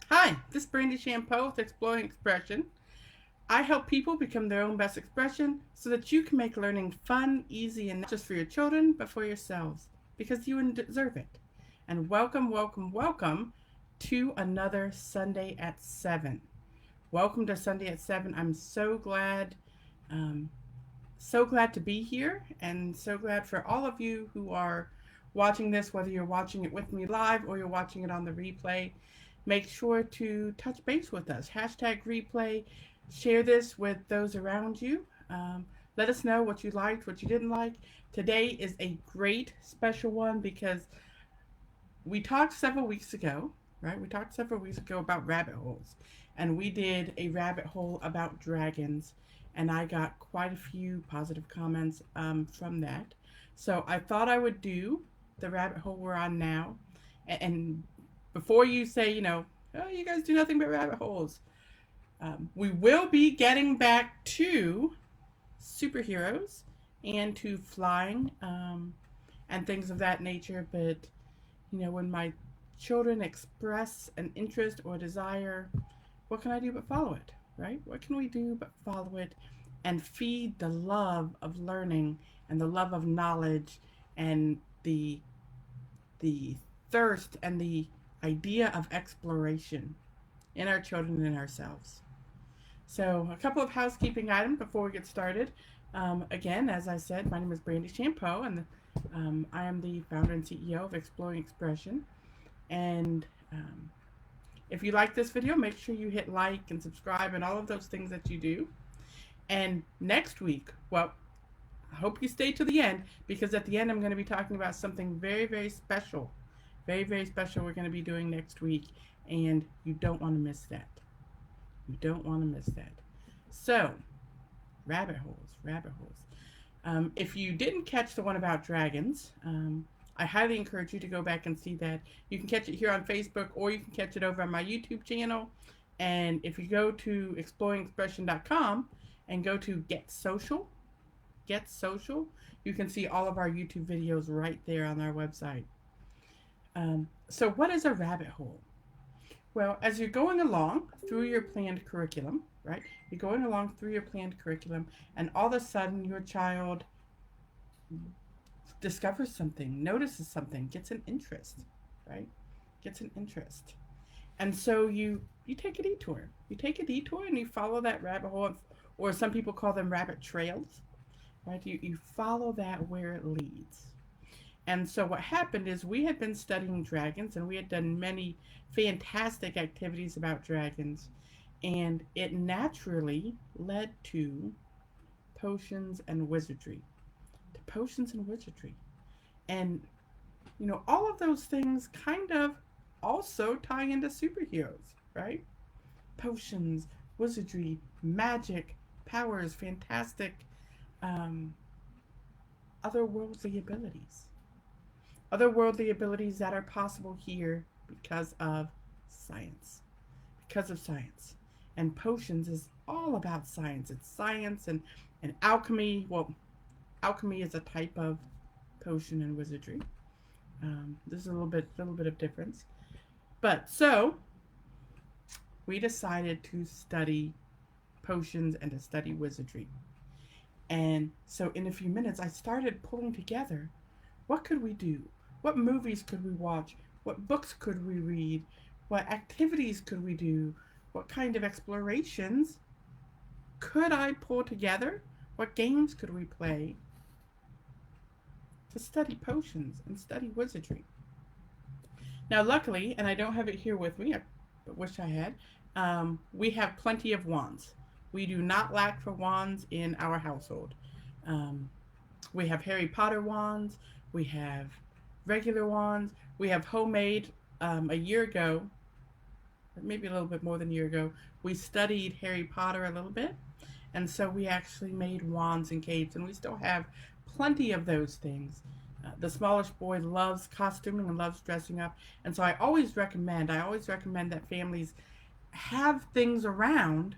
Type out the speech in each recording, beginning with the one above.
Hi, this is Brandy Shampoo with Exploring Expression. I help people become their own best expression so that you can make learning fun, easy, and not just for your children, but for yourselves, because you deserve it. And welcome, welcome, welcome to another Sunday at 7. Welcome to Sunday at 7. I'm um, so glad to be here, and so glad for all of you who are watching this, whether you're watching it with me live or you're watching it on the replay. Make sure to touch base with us. Hashtag replay. Share this with those around you. Let us know what you liked, what you didn't like. Today is a great special one because we talked several weeks ago, right? We talked several weeks ago about rabbit holes, and we did a rabbit hole about dragons, and I got quite a few positive comments from that. So I thought I would do the rabbit hole we're on now, and before you say, oh, you guys do nothing but rabbit holes, we will be getting back to superheroes and to flying and things of that nature, but when my children express an interest or desire, what can I do but follow it, right? What can we do but follow it and feed the love of learning and the love of knowledge and the thirst and the idea of exploration in our children and ourselves. So, a couple of housekeeping items before we get started. Again, as I said, my name is Brandy Shampoo, and I am the founder and CEO of Exploring Expression. And if you like this video, make sure you hit like and subscribe and all of those things that you do. And next week, well, I hope you stay to the end because at the end I'm going to be talking about something very, very special. Very, very special we're going to be doing next week. And you don't want to miss that. You don't want to miss that. So, rabbit holes, rabbit holes. If you didn't catch the one about dragons, I highly encourage you to go back and see that. You can catch it here on Facebook or you can catch it over on my YouTube channel. And if you go to exploringexpression.com and go to Get Social, you can see all of our YouTube videos right there on our website. So what is a rabbit hole? Well, as you're going along through your planned curriculum, right? You're going along through your planned curriculum, and all of a sudden your child discovers something, notices something, gets an interest, right? Gets an interest. And so you take a detour. You take a detour and you follow that rabbit hole, or some people call them rabbit trails, right? You follow that where it leads. And so what happened is we had been studying dragons and we had done many fantastic activities about dragons, and it naturally led to potions and wizardry. To potions and wizardry. And all of those things kind of also tie into superheroes, right? Potions, wizardry, magic, powers, fantastic um, otherworldly abilities. Otherworldly abilities that are possible here because of science. Because of science. And potions is all about science. It's science and alchemy. Well, alchemy is a type of potion and wizardry. There's a little bit of difference. But so we decided to study potions and to study wizardry. And so in a few minutes, I started pulling together what could we do? What movies could we watch? What books could we read? What activities could we do? What kind of explorations could I pull together? What games could we play to study potions and study wizardry? Now, luckily, and I don't have it here with me, I wish I had, we have plenty of wands. We do not lack for wands in our household. Um, we have Harry Potter wands. We have regular wands. We have homemade. A year ago, maybe a little bit more than a year ago, we studied Harry Potter a little bit. And so we actually made wands and capes, and we still have plenty of those things. The smallest boy loves costuming and loves dressing up. And so I always recommend that families have things around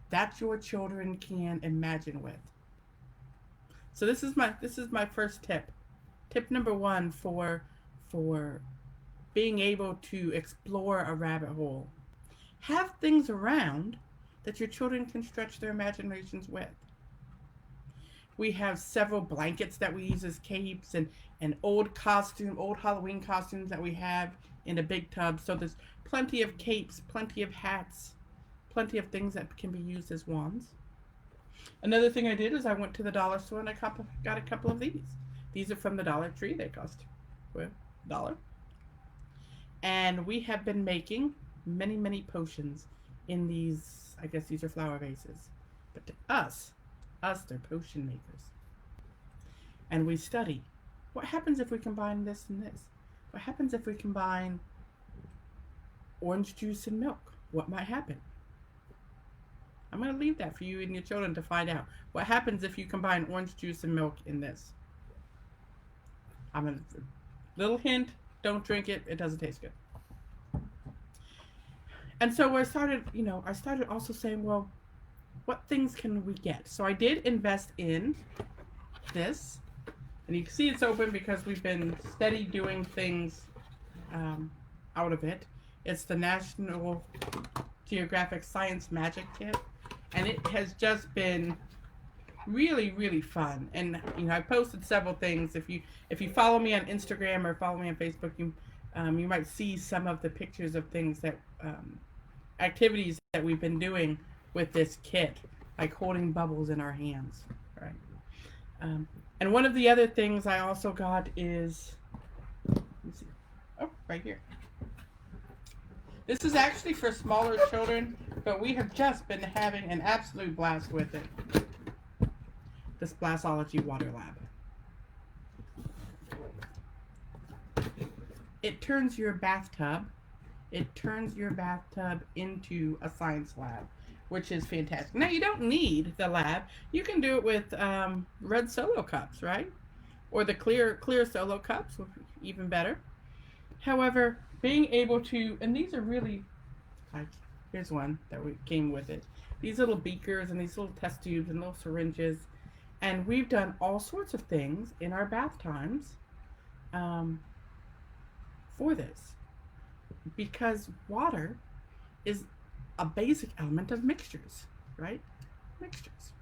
that your children can imagine with. So this is my first tip. Tip number one for being able to explore a rabbit hole. Have things around that your children can stretch their imaginations with. We have several blankets that we use as capes, and old Halloween costumes that we have in a big tub. So there's plenty of capes, plenty of hats, plenty of things that can be used as wands. Another thing I did is I went to the dollar store and I got a couple of these. These are from the Dollar Tree. They cost, well, $1. And we have been making many, many potions in these, I guess these are flower vases. But to us, they're potion makers. And we study. What happens if we combine this and this? What happens if we combine orange juice and milk? What might happen? I'm going to leave that for you and your children to find out. What happens if you combine orange juice and milk in this? I'm going to, little hint, don't drink it. It doesn't taste good. And so I started also saying, well, what things can we get? So I did invest in this. And you can see it's open because we've been steady doing things out of it. It's the National Geographic Science Magic Kit. And it has just been really, really fun. And I posted several things. If you follow me on Instagram or follow me on Facebook, you might see some of the pictures of things that activities that we've been doing with this kit, like holding bubbles in our hands, right? And one of the other things I also got is, let's see, right here. This is actually for smaller children, but we have just been having an absolute blast with it. The Splashology Water Lab. It turns your bathtub into a science lab, which is fantastic. Now, you don't need the lab. You can do it with red Solo cups, right? Or the clear Solo cups, even better. However, being able to, and these are really, like, here's one that came with it. These little beakers and these little test tubes and little syringes. And we've done all sorts of things in our bath times for this. Because water is a basic element of mixtures, right? Mixtures.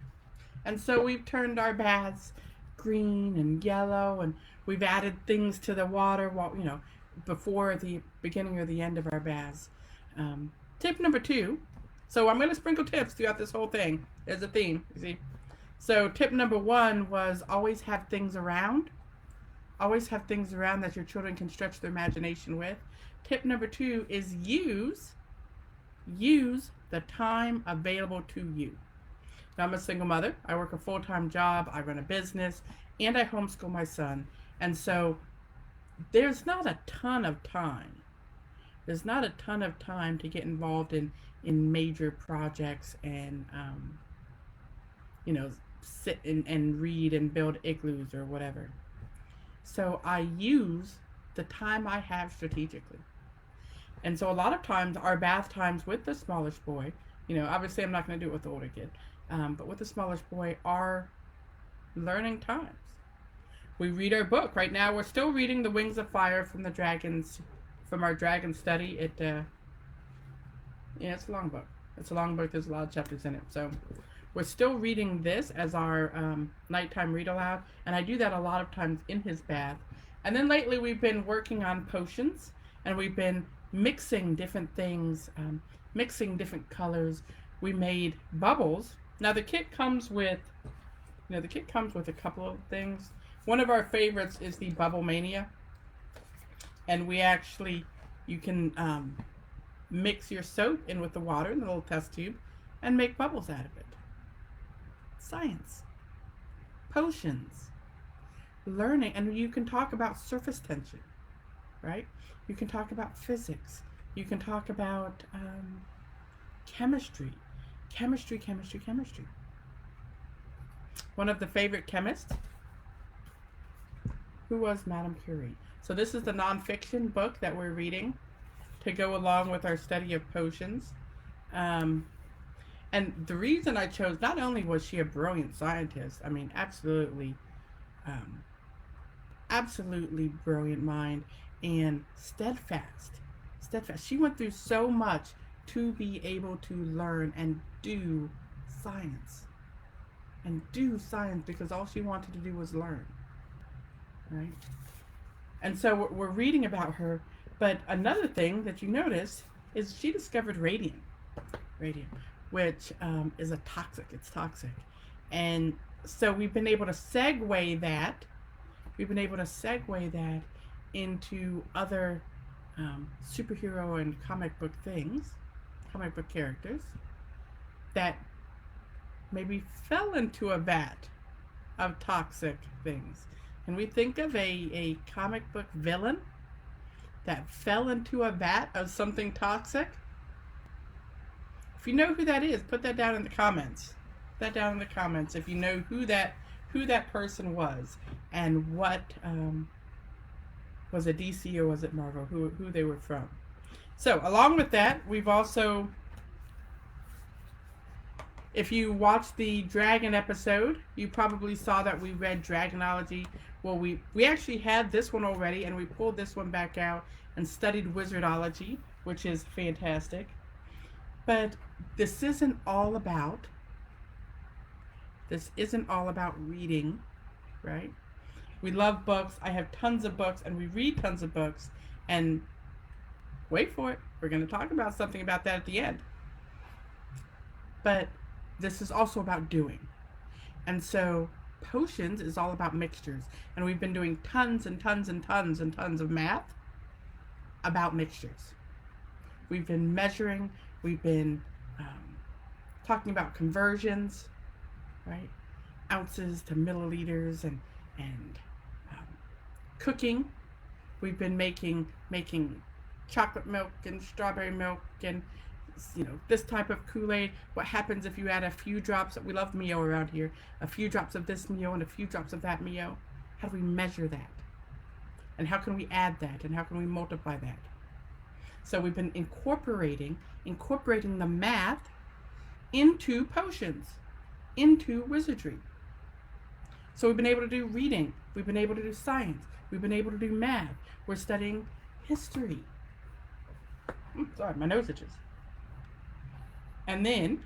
And so we've turned our baths green and yellow, and we've added things to the water, before the beginning or the end of our baths. Tip number 2. So I'm going to sprinkle tips throughout this whole thing. There's a theme, you see. So tip number 1 was always have things around. Always have things around that your children can stretch their imagination with. Tip number 2 is use the time available to you. Now, I'm a single mother. I work a full-time job. I run a business, and I homeschool my son. And so there's not a ton of time. There's not a ton of time to get involved in major projects and, sit and read and build igloos or whatever. So I use the time I have strategically. And so a lot of times our bath times with the smallish boy, obviously I'm not going to do it with the older kid, but with the smallish boy are learning times. We read our book. Right now we're still reading The Wings of Fire from our dragon study. It's a long book. It's a long book. There's a lot of chapters in it. So we're still reading this as our nighttime read aloud. And I do that a lot of times in his bath. And then lately we've been working on potions, and we've been mixing different things, mixing different colors. We made bubbles. Now the kit comes with a couple of things. One of our favorites is the Bubble Mania. And you can mix your soap in with the water in the little test tube and make bubbles out of it. Science. Potions. Learning. And you can talk about surface tension, right? You can talk about physics. You can talk about chemistry. Chemistry. One of the favorite chemists, who was Madame Curie. So this is the nonfiction book that we're reading to go along with our study of potions. And the reason I chose, not only was she a brilliant scientist, absolutely brilliant mind, and steadfast. Steadfast. She went through so much to be able to learn and do science. And do science because all she wanted to do was learn. Right? And so we're reading about her. But another thing that you notice is she discovered radium. Radium, which is a toxic. It's toxic. And so we've been able to segue that. We've been able to segue that into other superhero and comic book things, comic book characters that maybe fell into a vat of toxic things. Can we think of a comic book villain that fell into a vat of something toxic? If you know who that is, put that down in the comments. Put that down in the comments if you know who that person was and what was it DC or was it Marvel, who they were from. So along with that, we've also, if you watched the Dragon episode, you probably saw that we read Dragonology. Well, we actually had this one already, and we pulled this one back out and studied Wizardology, which is fantastic. But this isn't all about reading, right? We love books. I have tons of books, and we read tons of books. And wait for it. We're going to talk about something about that at the end. But this is also about doing. And so potions is all about mixtures. And we've been doing tons and tons and tons and tons of math about mixtures. We've been measuring. We've been talking about conversions, right? Ounces to milliliters and cooking. We've been making chocolate milk and strawberry milk and this type of Kool-Aid. What happens if you add a few drops? We love Mio around here. A few drops of this Mio and a few drops of that Mio. How do we measure that? And how can we add that? And how can we multiply that? So we've been incorporating the math into potions, into wizardry. So we've been able to do reading. We've been able to do science. We've been able to do math. We're studying history. Sorry, my nose itches. And then,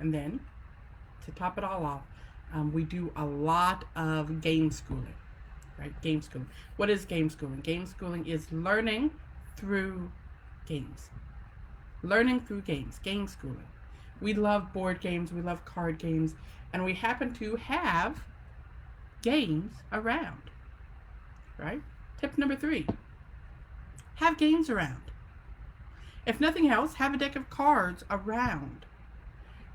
to top it all off, we do a lot of game schooling, right? Game schooling. What is game schooling? Game schooling is learning through games. Learning through games. Game schooling. We love board games. We love card games. And we happen to have games around, right? Tip number 3. Have games around. If nothing else, have a deck of cards around.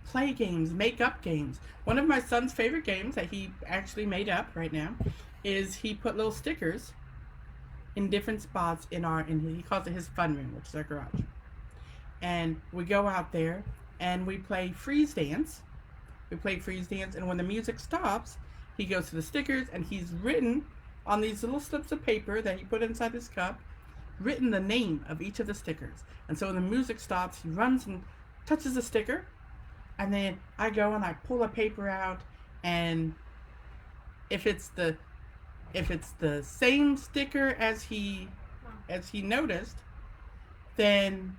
Play games, make up games. One of my son's favorite games that he actually made up right now is he put little stickers in different spots he calls it his fun room, which is our garage. And we go out there and we play freeze dance. We play freeze dance, and when the music stops, he goes to the stickers and he's written on these little slips of paper that he put inside his cup, written the name of each of the stickers. And so when the music stops, he runs and touches the sticker, and then I go and I pull a paper out, and if it's the same sticker as he noticed, then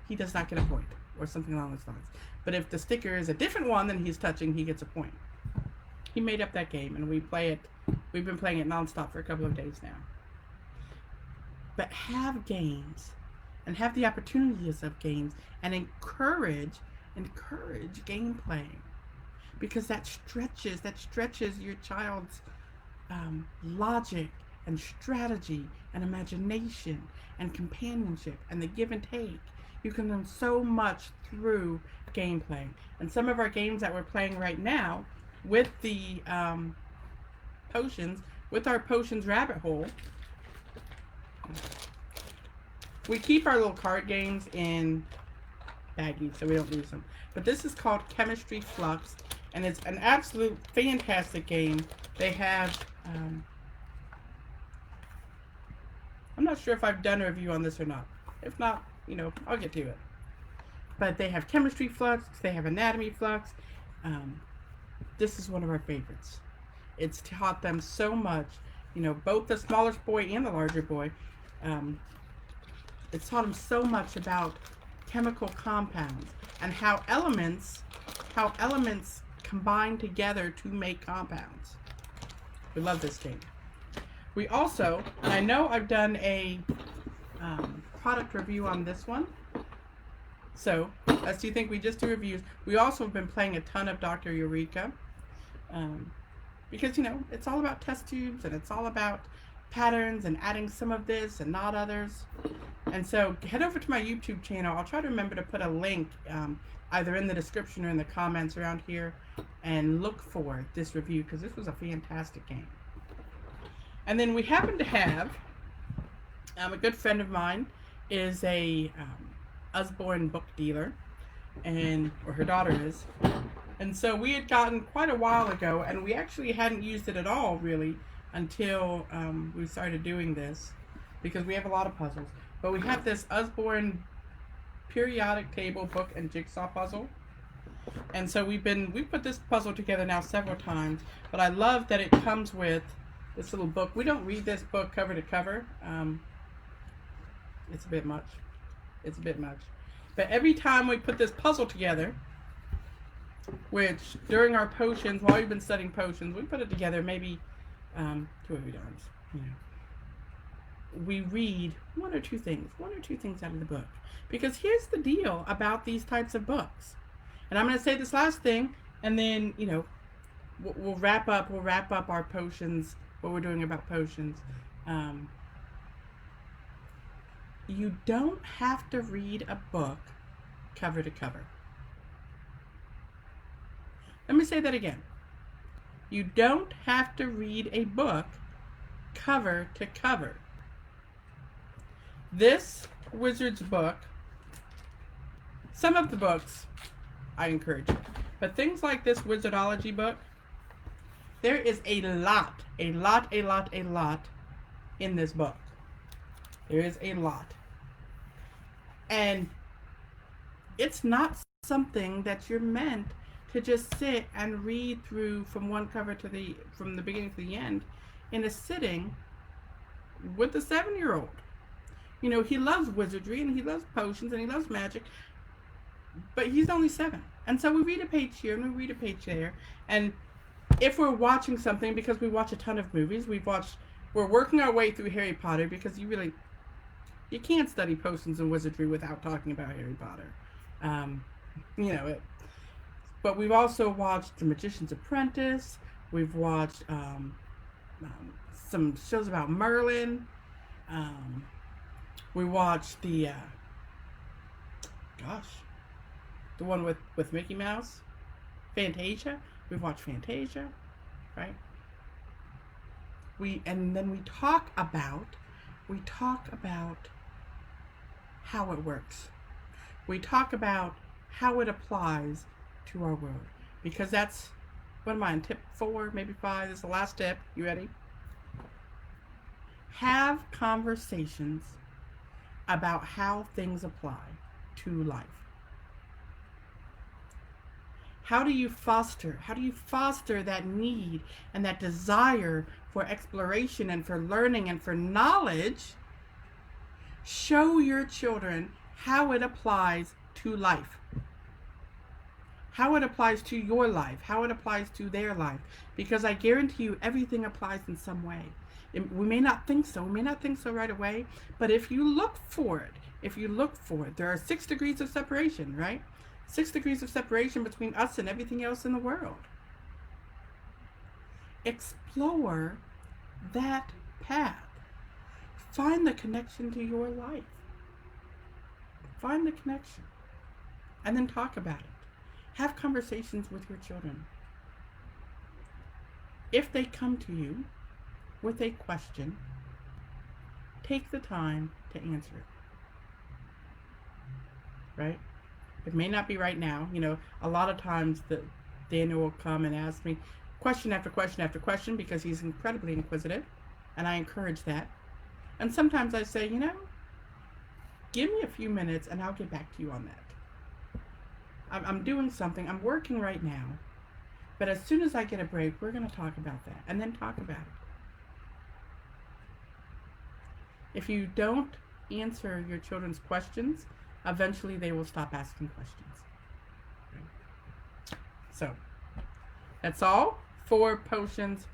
he does not get a point or something along those lines. But if the sticker is a different one than he's touching, he gets a point. He made up that game, and we've been playing it nonstop for a couple of days now. But have games and have the opportunities of games and encourage game playing, because that stretches your child's logic and strategy and imagination and companionship and the give and take. You can learn so much through game playing. And some of our games that we're playing right now with the potions, with our potions rabbit hole, we keep our little card games in baggies so we don't lose them. But this is called Chemistry Flux, and it's an absolute fantastic game. They have, I'm not sure if I've done a review on this or not. If not, I'll get to it. But they have Chemistry Flux, they have Anatomy Flux. This is one of our favorites. It's taught them so much you know, both the smallest boy and the larger boy. Um, it's taught him so much about chemical compounds and how elements combine together to make compounds. We love this game. We also, and I know I've done a product review on this one. So, as you think we just do reviews, we also have been playing a ton of Dr. Eureka. Because, you know, it's all about test tubes and it's all about patterns and adding some of this and not others. And so head over to my YouTube channel. I'll try to remember to put a link either in the description or in the comments around here, and look for this review because this was a fantastic game. And then we happen to have a good friend of mine is a Usborne book dealer, or her daughter is. And so we had gotten quite a while ago, and we actually hadn't used it at all really until we started doing this, because we have a lot of puzzles. But we have this Usborne periodic table book and jigsaw puzzle. And so we put this puzzle together now several times, but I love that it comes with this little book. We don't read this book cover to cover. It's a bit much. It's a bit much. But every time we put this puzzle together, which during our potions, while we've been studying potions, we put it together maybe 2 or 3 times. You know, we read one or two things out of the book. Because here's the deal about these types of books. And I'm going to say this last thing, and then, you know, we'll wrap up our potions, what we're doing about potions. You don't have to read a book cover to cover. Let me say that again. You don't have to read a book cover to cover. This Wizard's book, some of the books I encourage it, but things like this Wizardology book, there is a lot in this book. There is a lot. And it's not something that you're meant to just sit and read through from one cover from the beginning to the end in a sitting with a 7-year-old. You know, he loves wizardry and he loves potions and he loves magic, but he's only 7. And so we read a page here and we read a page there. And if we're watching something, because we watch a ton of movies, we're working our way through Harry Potter, because you can't study potions and wizardry without talking about Harry Potter. You know, but we've also watched The Magician's Apprentice. We've watched some shows about Merlin. We watched the one with Mickey Mouse, Fantasia. We've watched Fantasia, right? And then we talk about how it works. We talk about how it applies to our world, because that's, what am I on, tip 4, maybe 5? This is the last tip. You ready? Have conversations about how things apply to life. How do you foster that need and that desire for exploration and for learning and for knowledge? Show your children how it applies to life. How it applies to your life, how it applies to their life. Because I guarantee you everything applies in some way. We may not think so right away, but if you look for it, there are 6 degrees of separation, right? 6 degrees of separation between us and everything else in the world. Explore that path. Find the connection to your life. Find the connection. And then talk about it. Have conversations with your children. If they come to you with a question, take the time to answer it. Right? It may not be right now. You know, a lot of times Daniel will come and ask me question after question after question, because he's incredibly inquisitive, and I encourage that. And sometimes I say, you know, give me a few minutes and I'll get back to you on that. I'm doing something, I'm working right now, but as soon as I get a break, we're going to talk about that, and then talk about it. If you don't answer your children's questions, eventually they will stop asking questions. So that's all for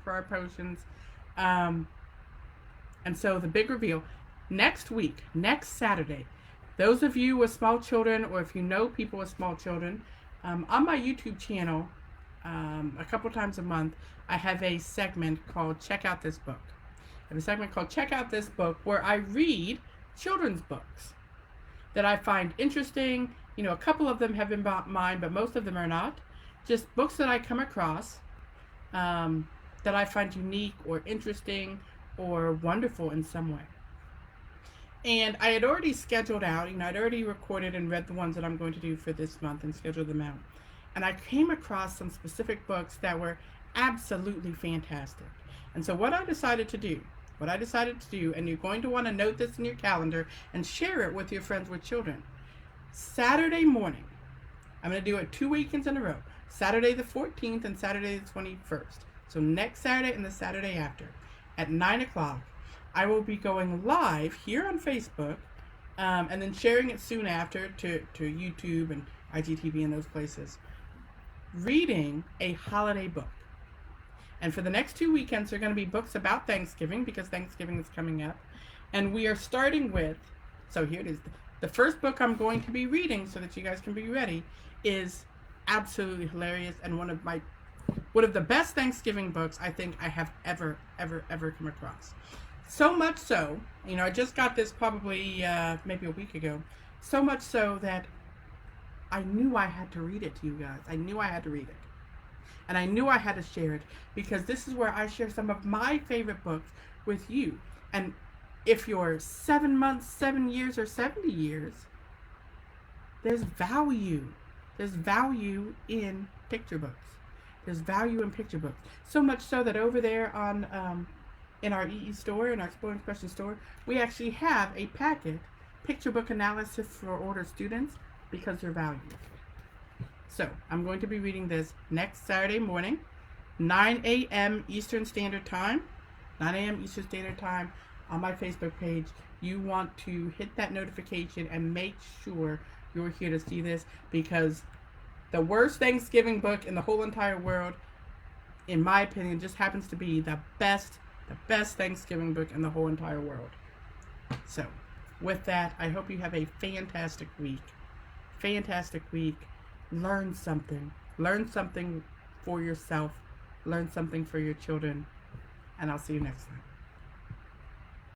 our potions. And so the big reveal next week, next Saturday, those of you with small children, or if you know people with small children, on my YouTube channel, a couple times a month, I have a segment called Check Out This Book. I have a segment called Check Out This Book where I read children's books that I find interesting. You know, a couple of them have been mine, but most of them are not. Just books that I come across that I find unique or interesting or wonderful in some way. And I had already scheduled out, I'd already recorded and read the ones that I'm going to do for this month and scheduled them out. And I came across some specific books that were absolutely fantastic. And so what I decided to do, and you're going to want to note this in your calendar and share it with your friends with children. Saturday morning, I'm going to do it 2 weekends in a row. Saturday the 14th and Saturday the 21st. So next Saturday and the Saturday after at 9 o'clock, I will be going live here on Facebook and then sharing it soon after to YouTube and IGTV and those places, reading a holiday book. And for the next 2 weekends, they're going to be books about Thanksgiving because Thanksgiving is coming up. And we are starting with, so here it is. The first book I'm going to be reading so that you guys can be ready is absolutely hilarious and one of the best Thanksgiving books I think I have ever come across. So much so, I just got this probably maybe a week ago. So much so that I knew I had to read it to you guys. I knew I had to read it. And I knew I had to share it because this is where I share some of my favorite books with you. And if you're 7 months, 7 years, or 70 years, there's value. There's value in picture books. There's value in picture books. So much so that over there on in our EE store, in our Exploring Expression store, we actually have a packet, picture book analysis for older students, because they're valued. So I'm going to be reading this next Saturday morning, 9 a.m. Eastern Standard Time. 9 a.m. Eastern Standard Time on my Facebook page. You want to hit that notification and make sure you're here to see this, because the worst Thanksgiving book in the whole entire world, in my opinion, just happens to be the best Thanksgiving book in the whole entire world. So, with that, I hope you have a fantastic week. Learn something. Learn something for yourself. Learn something for your children. And I'll see you next time.